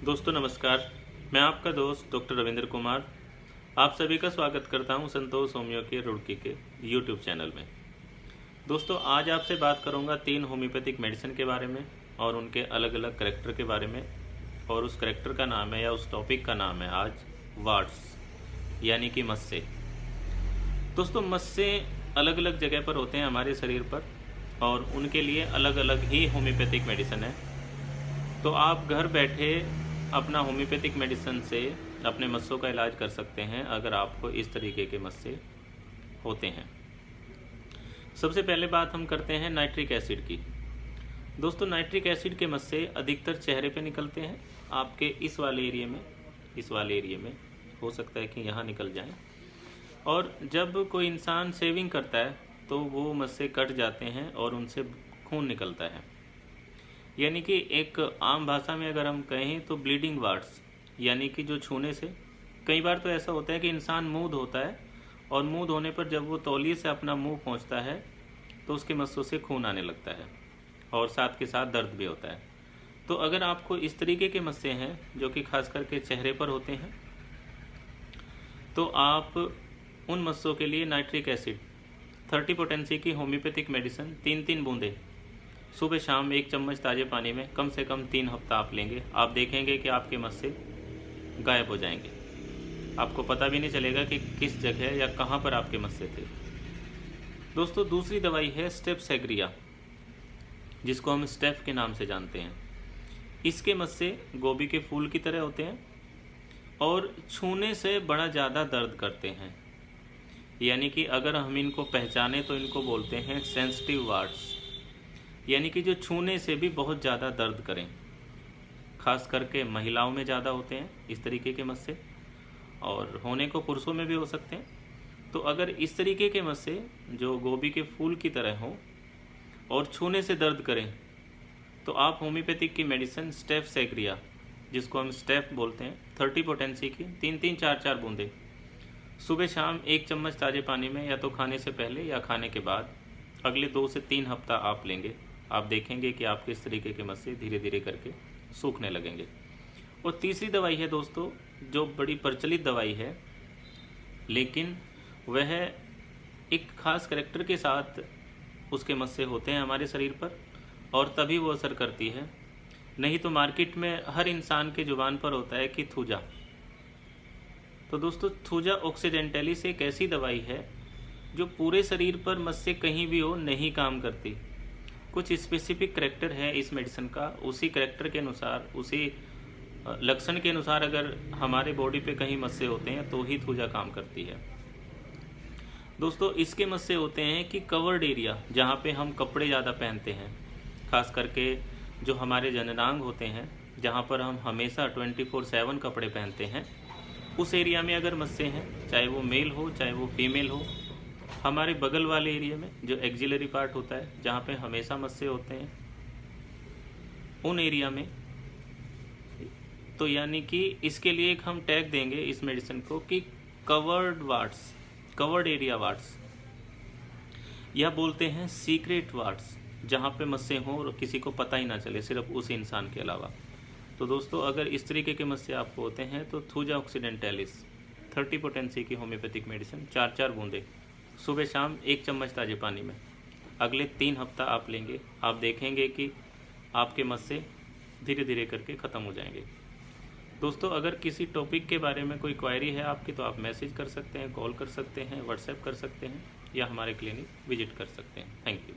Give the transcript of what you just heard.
दोस्तों नमस्कार। मैं आपका दोस्त डॉक्टर रविंद्र कुमार आप सभी का स्वागत करता हूं संतोष होम्यो के रुड़की के यूट्यूब चैनल में। दोस्तों आज आपसे बात करूंगा 3 होम्योपैथिक मेडिसिन के बारे में और उनके अलग अलग करैक्टर के बारे में। और उस करैक्टर का नाम है या उस टॉपिक का नाम है आज वार्ड्स यानी कि मस्से। दोस्तों मस्से अलग अलग जगह पर होते हैं हमारे शरीर पर और उनके लिए अलग अलग ही होम्योपैथिक मेडिसिन है। तो आप घर बैठे अपना होम्योपैथिक मेडिसिन से अपने मस्सों का इलाज कर सकते हैं अगर आपको इस तरीके के मस्से होते हैं। सबसे पहले बात हम करते हैं नाइट्रिक एसिड की। दोस्तों नाइट्रिक एसिड के मस्से अधिकतर चेहरे पे निकलते हैं, आपके इस वाले एरिया में हो सकता है कि यहाँ निकल जाएं। और जब कोई इंसान शेविंग करता है तो वो मस्से कट जाते हैं और उनसे खून निकलता है, यानी कि एक आम भाषा में अगर हम कहें तो ब्लीडिंग वार्ड्स, यानी कि जो छूने से कई बार तो ऐसा होता है कि इंसान मुंह धोता है और मुंह धोने पर जब वो तौलिए से अपना मुंह पोंछता है तो उसके मस्सों से खून आने लगता है और साथ के साथ दर्द भी होता है। तो अगर आपको इस तरीके के मस्से हैं जो कि खास करके चेहरे पर होते हैं तो आप उन मस्सों के लिए नाइट्रिक एसिड 30 पोटेंसी की होम्योपैथिक मेडिसिन 3-3 बूंदे सुबह शाम 1 चम्मच ताज़े पानी में कम से कम 3 हफ्ता आप लेंगे। आप देखेंगे कि आपके मस्से गायब हो जाएंगे, आपको पता भी नहीं चलेगा कि किस जगह या कहाँ पर आपके मस्से थे। दोस्तों दूसरी दवाई है स्टेप्सेग्रिया, जिसको हम स्टेफ के नाम से जानते हैं। इसके मस्से गोभी के फूल की तरह होते हैं और छूने से बड़ा ज़्यादा दर्द करते हैं, यानी कि अगर हम इनको पहचाने तो इनको बोलते हैं सेंसिटिव वार्ड्स, यानी कि जो छूने से भी बहुत ज़्यादा दर्द करें। खास करके महिलाओं में ज़्यादा होते हैं इस तरीके के मस्से और होने को पुरुषों में भी हो सकते हैं। तो अगर इस तरीके के मस्से जो गोभी के फूल की तरह हों और छूने से दर्द करें तो आप होम्योपैथिक की मेडिसिन स्टेप्सेग्रिया, जिसको हम स्टेप बोलते हैं, 30 पोटेंसी की 3-3 4-4 बूंदे सुबह शाम 1 चम्मच ताज़े पानी में या तो खाने से पहले या खाने के बाद अगले 2 से 3 हफ्ता आप लेंगे। आप देखेंगे कि आपके इस तरीके के मस्से धीरे धीरे करके सूखने लगेंगे। और तीसरी दवाई है दोस्तों जो बड़ी प्रचलित दवाई है, लेकिन वह एक खास करैक्टर के साथ उसके मस्से होते हैं हमारे शरीर पर और तभी वो असर करती है, नहीं तो मार्केट में हर इंसान के जुबान पर होता है कि थूजा। तो दोस्तों थूजा ऑक्सीडेंटलिस एक ऐसी दवाई है जो पूरे शरीर पर मस्से कहीं भी हो नहीं काम करती। कुछ स्पेसिफिक करैक्टर है इस मेडिसिन का, उसी करैक्टर के अनुसार, उसी लक्षण के अनुसार अगर हमारे बॉडी पे कहीं मस्से होते हैं तो ही थूजा काम करती है। दोस्तों इसके मस्से होते हैं कि कवर्ड एरिया, जहाँ पे हम कपड़े ज़्यादा पहनते हैं, खास करके जो हमारे जननांग होते हैं जहाँ पर हम हमेशा 24/7 कपड़े पहनते हैं, उस एरिया में अगर मस्से हैं, चाहे वो मेल हो चाहे वो फीमेल हो, हमारे बगल वाले एरिया में जो एक्सिलरी पार्ट होता है जहाँ पे हमेशा मस्से होते हैं, उन एरिया में, तो यानी कि इसके लिए एक हम टैग देंगे इस मेडिसिन को कि covered wards, covered area wards, या बोलते हैं सीक्रेट वार्ड्स, जहाँ पे मस्से हों और किसी को पता ही ना चले, सिर्फ उस इंसान के अलावा। तो दोस्तों अगर इस तरीके के मस्से आपको होते हैं तो थूजा ऑक्सीडेंटलिस 30 पोटेंसी की होम्योपैथिक मेडिसिन 4-4 बूंदे सुबह शाम 1 चम्मच ताज़े पानी में अगले 3 हफ्ता आप लेंगे। आप देखेंगे कि आपके मस्से धीरे धीरे करके ख़त्म हो जाएंगे। दोस्तों अगर किसी टॉपिक के बारे में कोई क्वेरी है आपकी तो आप मैसेज कर सकते हैं, कॉल कर सकते हैं, व्हाट्सएप कर सकते हैं या हमारे क्लिनिक विजिट कर सकते हैं। Thank you.